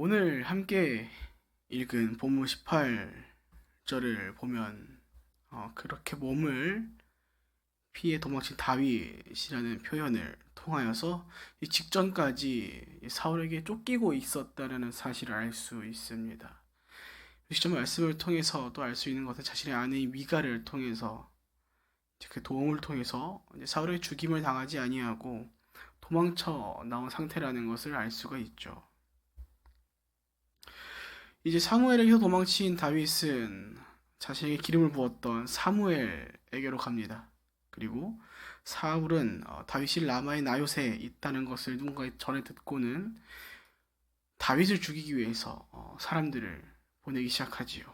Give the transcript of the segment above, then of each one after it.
오늘 함께 읽은 본문 18절을 보면 그렇게 몸을 피해 도망친 다윗이라는 표현을 통하여서 이 직전까지 사울에게 쫓기고 있었다는 사실을 알 수 있습니다. 시점 말씀을 통해서 또 알 수 있는 것은 자신의 아내인 미갈을 통해서 그 도움을 통해서 사울의 죽임을 당하지 아니하고 도망쳐 나온 상태라는 것을 알 수가 있죠. 이제 사무엘에게서 도망친 다윗은 자신에게 기름을 부었던 사무엘에게로 갑니다. 그리고 사울은 다윗이 라마의 나요새에 있다는 것을 누군가 전에 듣고는 다윗을 죽이기 위해서 사람들을 보내기 시작하지요.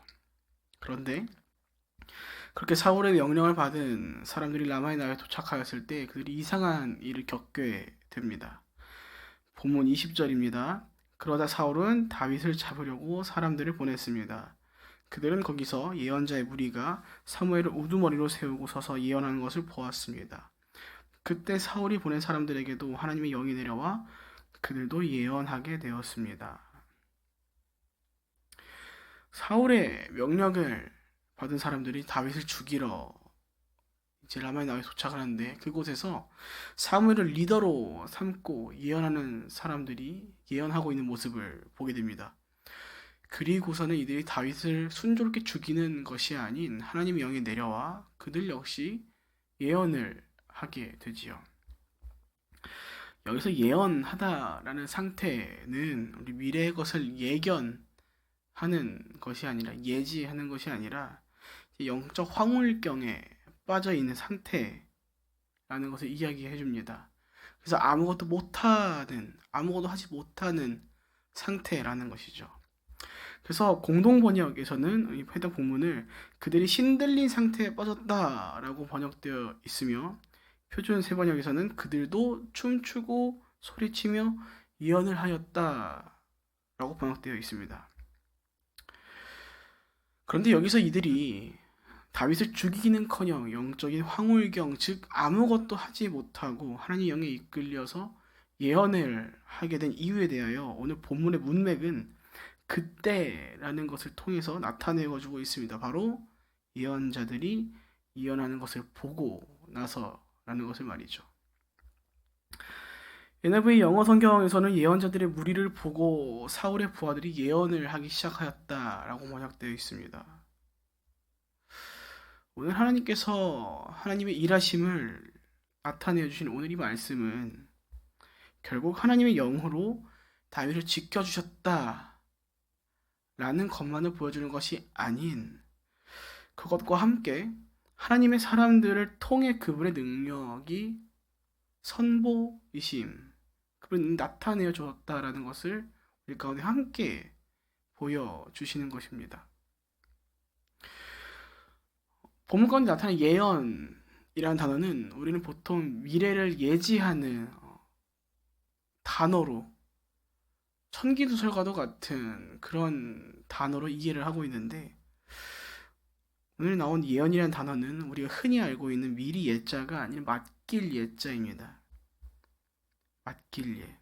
그런데 그렇게 사울의 명령을 받은 사람들이 라마의 나요에 도착하였을 때 그들이 이상한 일을 겪게 됩니다. 본문 20절입니다. 그러다 사울은 다윗을 잡으려고 사람들을 보냈습니다. 그들은 거기서 예언자의 무리가 사무엘을 우두머리로 세우고 서서 예언하는 것을 보았습니다. 그때 사울이 보낸 사람들에게도 하나님의 영이 내려와 그들도 예언하게 되었습니다. 사울의 명령을 받은 사람들이 다윗을 죽이러 이제 라마의 나라에 도착을 하는데 그곳에서 사무엘을 리더로 삼고 예언하는 사람들이 예언하고 있는 모습을 보게 됩니다. 그리고서는 이들이 다윗을 순조롭게 죽이는 것이 아닌 하나님의 영이 내려와 그들 역시 예언을 하게 되지요. 여기서 예언하다라는 상태는 우리 미래의 것을 예견하는 것이 아니라 예지하는 것이 아니라 영적 황홀경에 빠져 있는 상태라는 것을 이야기해 줍니다. 그래서 아무것도 하지 못하는 상태라는 것이죠. 그래서 공동 번역에서는 해당 본문을 그들이 신들린 상태에 빠졌다라고 번역되어 있으며 표준 세 번역에서는 그들도 춤추고 소리치며 예언을 하였다라고 번역되어 있습니다. 그런데 여기서 이들이 다윗을 죽이기는커녕 영적인 황홀경, 즉 아무것도 하지 못하고 하나님의 영에 이끌려서 예언을 하게 된 이유에 대하여 오늘 본문의 문맥은 그때라는 것을 통해서 나타내어주고 있습니다. 바로 예언자들이 예언하는 것을 보고 나서라는 것을 말이죠. NIV 영어 성경에서는 예언자들의 무리를 보고 사울의 부하들이 예언을 하기 시작하였다라고 번역되어 있습니다. 오늘 하나님께서 하나님의 일하심을 나타내어 주신 오늘 이 말씀은 결국 하나님의 영으로 다윗을 지켜주셨다 라는 것만을 보여주는 것이 아닌 그것과 함께 하나님의 사람들을 통해 그분의 능력이 선보이심, 그분이 나타내어 주었다라는 것을 우리 가운데 함께 보여주시는 것입니다. 본문 가운데 나타나는 예언이라는 단어는 우리는 보통 미래를 예지하는 단어로 천기두설과도 같은 그런 단어로 이해를 하고 있는데 오늘 나온 예언이라는 단어는 우리가 흔히 알고 있는 미리 예자가 아닌 맡길 예자입니다. 맡길 예.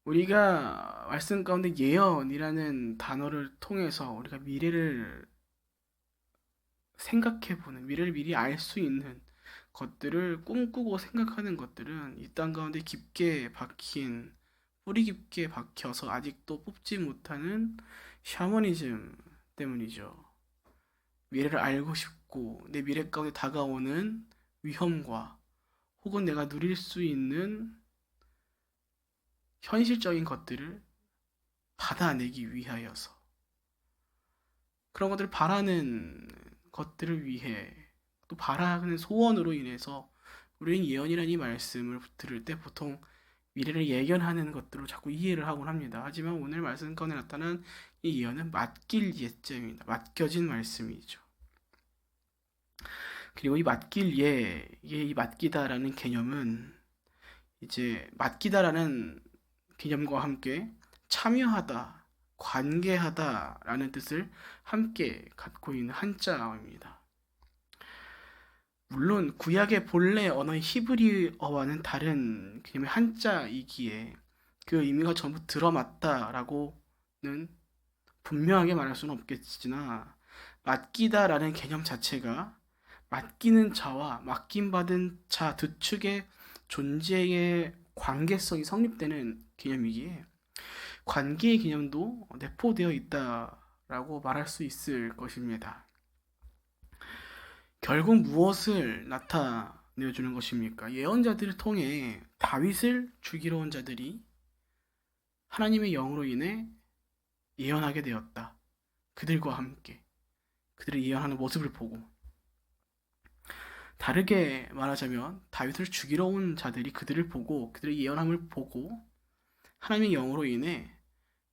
우리가 말씀 가운데 예언이라는 단어를 통해서 우리가 미래를 생각해보는, 미래를 미리 알 수 있는 것들을 꿈꾸고 생각하는 것들은 이 땅 가운데 깊게 박힌, 뿌리 깊게 박혀서 아직도 뽑지 못하는 샤머니즘 때문이죠. 미래를 알고 싶고 내 미래 가운데 다가오는 위험과 혹은 내가 누릴 수 있는 현실적인 것들을 받아내기 위하여서 그런 것들을 바라는 것들을 위해 또 바라는 소원으로 인해서 우리는 예언이라는 이 말씀을 들을 때 보통 미래를 예견하는 것들로 자꾸 이해를 하곤 합니다. 하지만 오늘 말씀 가운데 나타난 이 예언은 맡길 예자입니다. 맡겨진 말씀이죠. 그리고 이 맡길 예의 이 맡기다라는 개념은 이제 맡기다라는 개념과 함께 참여하다, 관계하다라는 뜻을 함께 갖고 있는 한자어입니다. 물론 구약의 본래 언어의 히브리어와는 다른 개념의 한자이기에 그 의미가 전부 들어맞다라고는 분명하게 말할 수는 없겠으나 맡기다라는 개념 자체가 맡기는 자와 맡김받은 자 두 측의 존재의 관계성이 성립되는 개념이기에 관계의 개념도 내포되어 있다라고 말할 수 있을 것입니다. 결국 무엇을 나타내주는 것입니까? 예언자들을 통해 다윗을 죽이러 온 자들이 하나님의 영으로 인해 예언하게 되었다. 그들과 함께 그들이 예언하는 모습을 보고, 다르게 말하자면 다윗을 죽이러 온 자들이 그들을 보고 그들의 예언함을 보고 하나님의 영으로 인해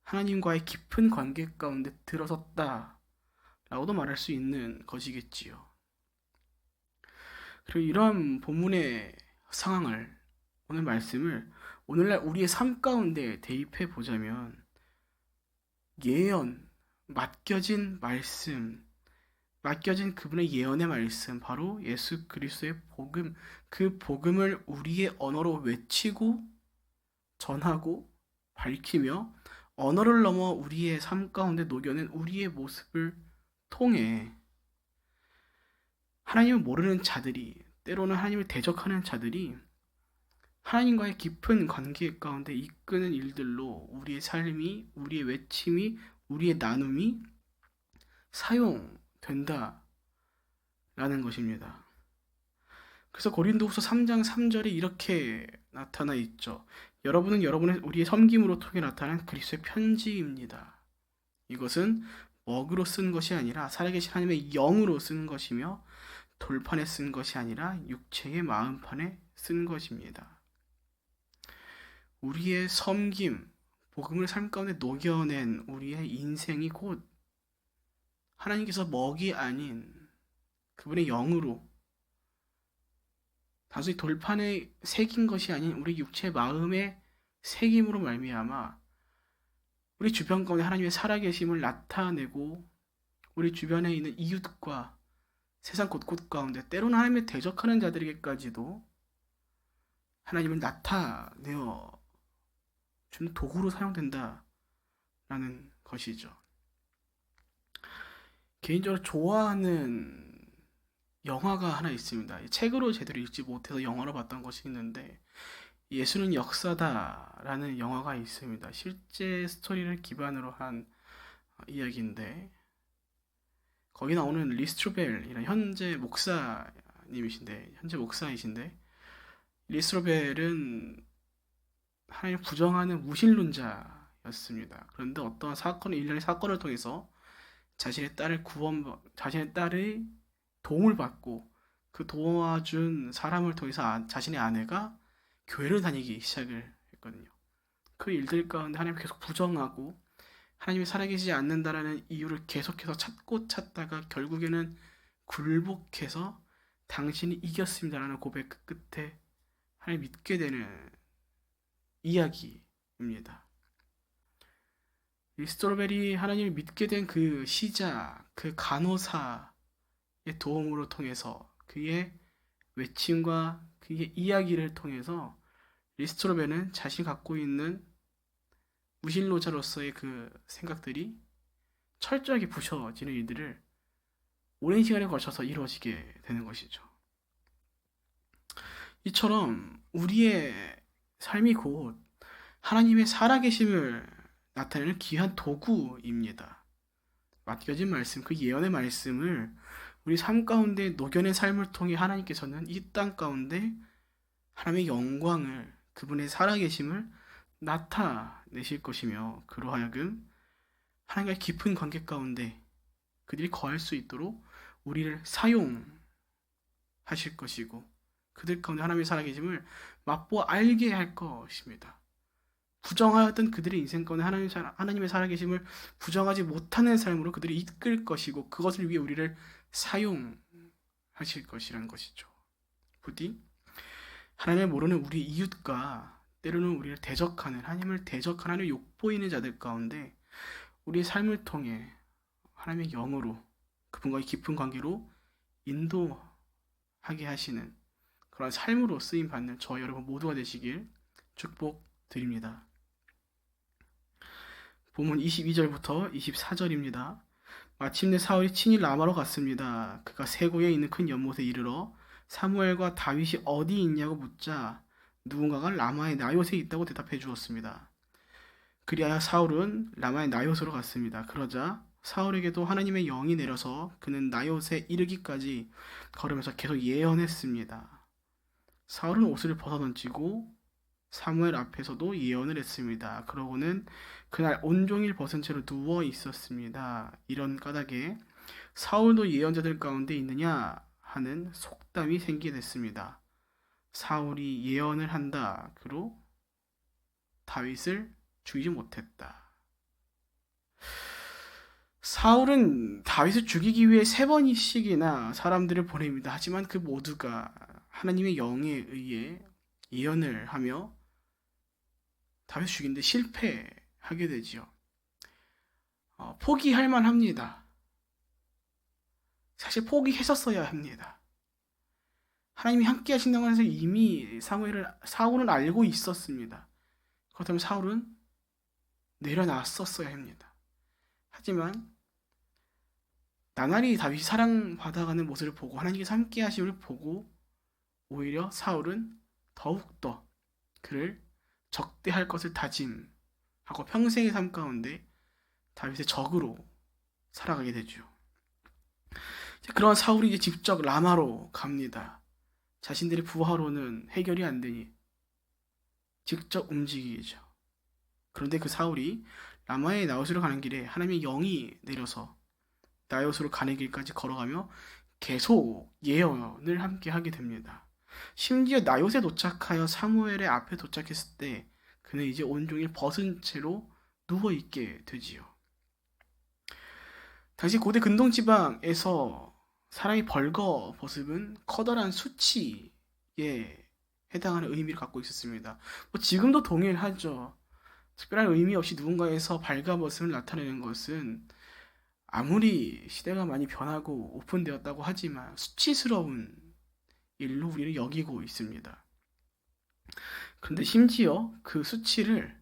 하나님과의 깊은 관계 가운데 들어섰다 라고도 말할 수 있는 것이겠지요. 그리고 이러한 본문의 상황을, 오늘 말씀을 오늘날 우리의 삶 가운데 대입해 보자면 예언, 맡겨진 말씀, 맡겨진 그분의 예언의 말씀, 바로 예수 그리스도의 복음, 그 복음을 우리의 언어로 외치고 전하고 밝히며 언어를 넘어 우리의 삶 가운데 녹여낸 우리의 모습을 통해 하나님을 모르는 자들이, 때로는 하나님을 대적하는 자들이 하나님과의 깊은 관계 가운데 이끄는 일들로 우리의 삶이, 우리의 외침이, 우리의 나눔이 사용된다라는 것입니다. 그래서 고린도후서 3장 3절에 이렇게 나타나 있죠. 여러분은 우리의 섬김으로 통해 나타난 그리스도의 편지입니다. 이것은 먹으로 쓴 것이 아니라 살아계신 하나님의 영으로 쓴 것이며 돌판에 쓴 것이 아니라 육체의 마음판에 쓴 것입니다. 우리의 섬김, 복음을 삶 가운데 녹여낸 우리의 인생이 곧 하나님께서 먹이 아닌 그분의 영으로 단순히 돌판에 새긴 것이 아닌 우리 육체 마음의 새김으로 말미암아 우리 주변 가운데 하나님의 살아계심을 나타내고 우리 주변에 있는 이웃과 세상 곳곳 가운데 때로는 하나님을 대적하는 자들에게까지도 하나님을 나타내어 주는 도구로 사용된다라는 것이죠. 개인적으로 좋아하는 영화가 하나 있습니다. 책으로 제대로 읽지 못해서 영화로 봤던 것이 있는데, 예수는 역사다라는 영화가 있습니다. 실제 스토리를 기반으로 한 이야기인데, 거기 나오는 리스트로벨이라는 현재 목사이신데 리스트로벨은 하나님을 부정하는 무신론자였습니다. 그런데 어떠한 일련의 사건을 통해서 자신의 딸의 도움을 받고 그 도와준 사람을 통해서 자신의 아내가 교회를 다니기 시작을 했거든요. 그 일들 가운데 하나님을 계속 부정하고 하나님이 살아계시지 않는다라는 이유를 계속해서 찾다가 결국에는 굴복해서 당신이 이겼습니다라는 고백 끝에 하나님 믿게 되는 이야기입니다. 리스토로벨이 하나님을 믿게 된 그 시작, 그 간호사의 도움으로 통해서 그의 외침과 그의 이야기를 통해서 리스토로벨은 자신이 갖고 있는 무신론자로서의 그 생각들이 철저하게 부셔지는 일들을 오랜 시간에 걸쳐서 이루어지게 되는 것이죠. 이처럼 우리의 삶이 곧 하나님의 살아계심을 나타내는 귀한 도구입니다. 맡겨진 말씀, 그 예언의 말씀을 우리 삶 가운데 녹여낸 삶을 통해 하나님께서는 이 땅 가운데 하나님의 영광을, 그분의 살아계심을 나타내실 것이며, 그로 하여금 하나님과의 깊은 관계 가운데 그들이 거할 수 있도록 우리를 사용하실 것이고, 그들 가운데 하나님의 살아계심을 맛보아 알게 할 것입니다. 부정하였던 그들의 인생 가운데 하나님의 살아계심을 부정하지 못하는 삶으로 그들이 이끌 것이고, 그것을 위해 우리를 사용하실 것이라는 것이죠. 부디 하나님을 모르는 우리 이웃과 때로는 우리를 대적하는, 하나님을 욕보이는 자들 가운데 우리의 삶을 통해 하나님의 영으로 그분과의 깊은 관계로 인도하게 하시는 그런 삶으로 쓰임 받는 저와 여러분 모두가 되시길 축복드립니다. 본문 22절부터 24절입니다. 마침내 사울이 친히 라마로 갔습니다. 그가 세고에 있는 큰 연못에 이르러 사무엘과 다윗이 어디 있냐고 묻자 누군가가 라마의 나요스에 있다고 대답해 주었습니다. 그리하여 사울은 라마의 나요스로 갔습니다. 그러자 사울에게도 하나님의 영이 내려서 그는 나요스에 이르기까지 걸으면서 계속 예언했습니다. 사울은 옷을 벗어던지고 사무엘 앞에서도 예언을 했습니다. 그러고는 그날 온종일 벗은 채로 누워 있었습니다. 이런 까닭에 사울도 예언자들 가운데 있느냐 하는 속담이 생기게 됐습니다. 사울이 예언을 한다. 그로 다윗을 죽이지 못했다. 사울은 다윗을 죽이기 위해 3번씩이나 사람들을 보냅니다. 하지만 그 모두가 하나님의 영에 의해 예언을 하며 다윗을 죽이는데 실패하게 되지요. 포기할 만합니다. 사실 포기했었어야 합니다. 하나님이 함께 하신다고 해서 이미 사울은 알고 있었습니다. 그렇다면 사울은 내려놨었어야 합니다. 하지만 나날이 다윗이 사랑받아가는 모습을 보고 하나님께서 함께 하심을 보고 오히려 사울은 더욱더 그를 적대할 것을 다짐하고 평생의 삶 가운데 다윗의 적으로 살아가게 되죠. 그런 사울이 이제 직접 라마로 갑니다. 자신들의 부하로는 해결이 안 되니 직접 움직이죠. 그런데 그 사울이 라마의 나요스로 가는 길에 하나님의 영이 내려서 나요스로 가는 길까지 걸어가며 계속 예언을 함께 하게 됩니다. 심지어 나요스에 도착하여 사무엘의 앞에 도착했을 때 그는 이제 온종일 벗은 채로 누워있게 되지요. 당시 고대 근동지방에서 사람이 벌거벗으면 커다란 수치에 해당하는 의미를 갖고 있었습니다. 지금도 동일하죠. 특별한 의미 없이 누군가에서 발가벗음을 나타내는 것은 아무리 시대가 많이 변하고 오픈되었다고 하지만 수치스러운 일로 우리를 여기고 있습니다. 그런데 심지어 그 수치를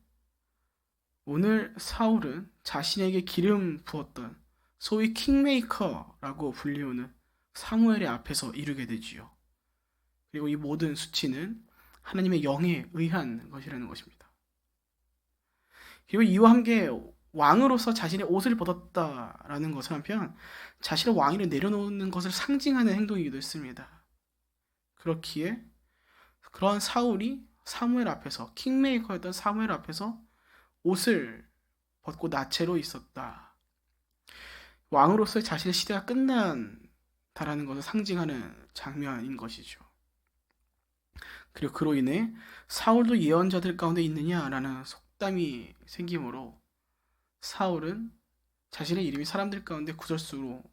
오늘 사울은 자신에게 기름 부었던 소위 킹메이커라고 불리우는 사무엘의 앞에서 이루게 되지요. 그리고 이 모든 수치는 하나님의 영에 의한 것이라는 것입니다. 그리고 이와 함께 왕으로서 자신의 옷을 벗었다라는 것은 한편 자신의 왕위를 내려놓는 것을 상징하는 행동이기도 했습니다. 그렇기에 그러한 사울이 사무엘 앞에서 킹메이커였던 사무엘 앞에서 옷을 벗고 나체로 있었다. 왕으로서의 자신의 시대가 끝난다라는 것을 상징하는 장면인 것이죠. 그리고 그로 인해 사울도 예언자들 가운데 있느냐라는 속담이 생기므로 사울은 자신의 이름이 사람들 가운데 구설수로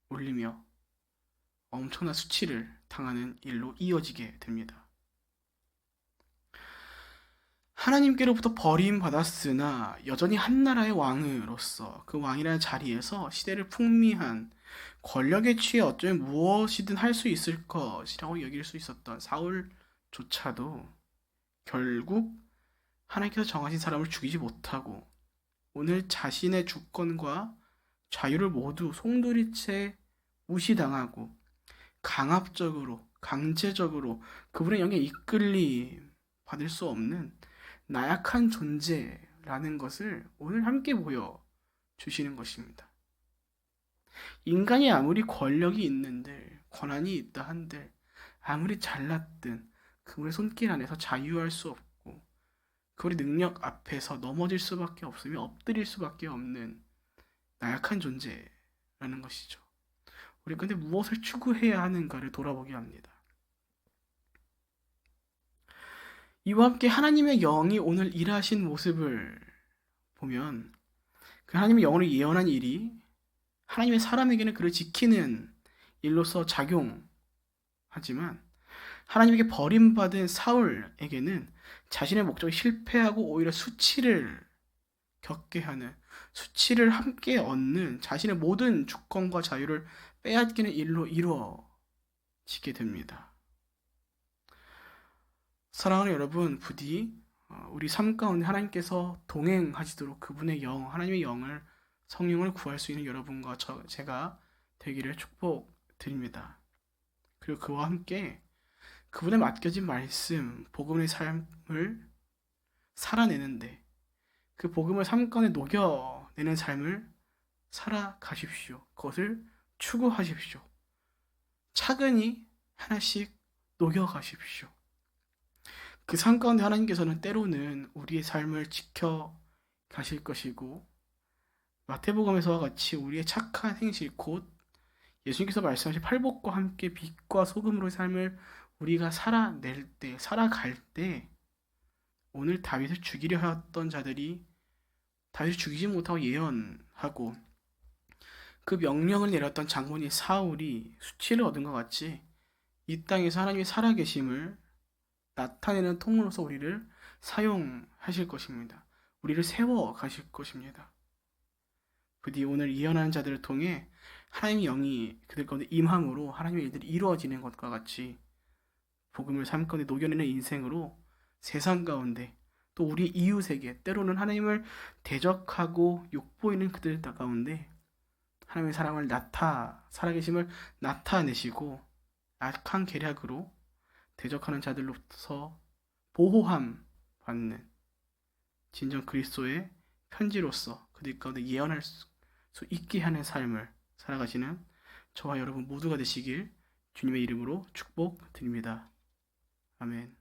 올리며 엄청난 수치를 당하는 일로 이어지게 됩니다. 하나님께로부터 버림받았으나 여전히 한 나라의 왕으로서 그 왕이라는 자리에서 시대를 풍미한 권력에 취해 어쩌면 무엇이든 할 수 있을 것이라고 여길 수 있었던 사울조차도 결국 하나님께서 정하신 사람을 죽이지 못하고 오늘 자신의 주권과 자유를 모두 송두리째 무시당하고 강압적으로 강제적으로 그분의 영에 이끌림 받을 수 없는 나약한 존재라는 것을 오늘 함께 보여주시는 것입니다. 인간이 아무리 권력이 있는들 권한이 있다 한들 아무리 잘났든 그분의 손길 안에서 자유할 수 없고 그분의 능력 앞에서 넘어질 수밖에 없으며 엎드릴 수밖에 없는 나약한 존재라는 것이죠. 우리 근데 무엇을 추구해야 하는가를 돌아보게 합니다. 이와 함께 하나님의 영이 오늘 일하신 모습을 보면 그 하나님의 영으로 예언한 일이 하나님의 사람에게는 그를 지키는 일로서 작용하지만 하나님에게 버림받은 사울에게는 자신의 목적이 실패하고 오히려 수치를 겪게 하는 수치를 함께 얻는 자신의 모든 주권과 자유를 빼앗기는 일로 이루어지게 됩니다. 사랑하는 여러분, 부디 우리 삶 가운데 하나님께서 동행하시도록 그분의 영, 하나님의 영을 성령을 구할 수 있는 여러분과 제가 되기를 축복드립니다. 그리고 그와 함께 그분의 맡겨진 말씀, 복음의 삶을 살아내는데 그 복음을 삶 가운데 녹여내는 삶을 살아가십시오. 그것을 추구하십시오. 차근히 하나씩 녹여가십시오. 그 삶 가운데 하나님께서는 때로는 우리의 삶을 지켜 가실 것이고 마태복음에서와 같이 우리의 착한 행실 곧 예수님께서 말씀하신 팔복과 함께 빛과 소금으로의 삶을 우리가 살아낼 때, 살아갈 때 오늘 다윗을 죽이려 하였던 자들이 다윗을 죽이지 못하고 예언하고 그 명령을 내렸던 장본인 사울이 수치를 얻은 것 같이 이 땅에서 하나님의 살아계심을 나타내는 통로로서 우리를 사용하실 것입니다. 우리를 세워 가실 것입니다. 부디 오늘 예언하는 자들을 통해 하나님의 영이 그들 가운데 임함으로 하나님의 일들이 이루어지는 것과 같이 복음을 삶 가운데 녹여내는 인생으로 세상 가운데 또 우리 이웃에게 때로는 하나님을 대적하고 욕보이는 그들 가운데 하나님의 사랑을 살아계심을 나타내시고 악한 계략으로 대적하는 자들로부터 보호함 받는 진정 그리스도의 편지로서 그들 가운데 예언할 수 있게 하는 삶을 살아가시는 저와 여러분 모두가 되시길 주님의 이름으로 축복드립니다. 아멘.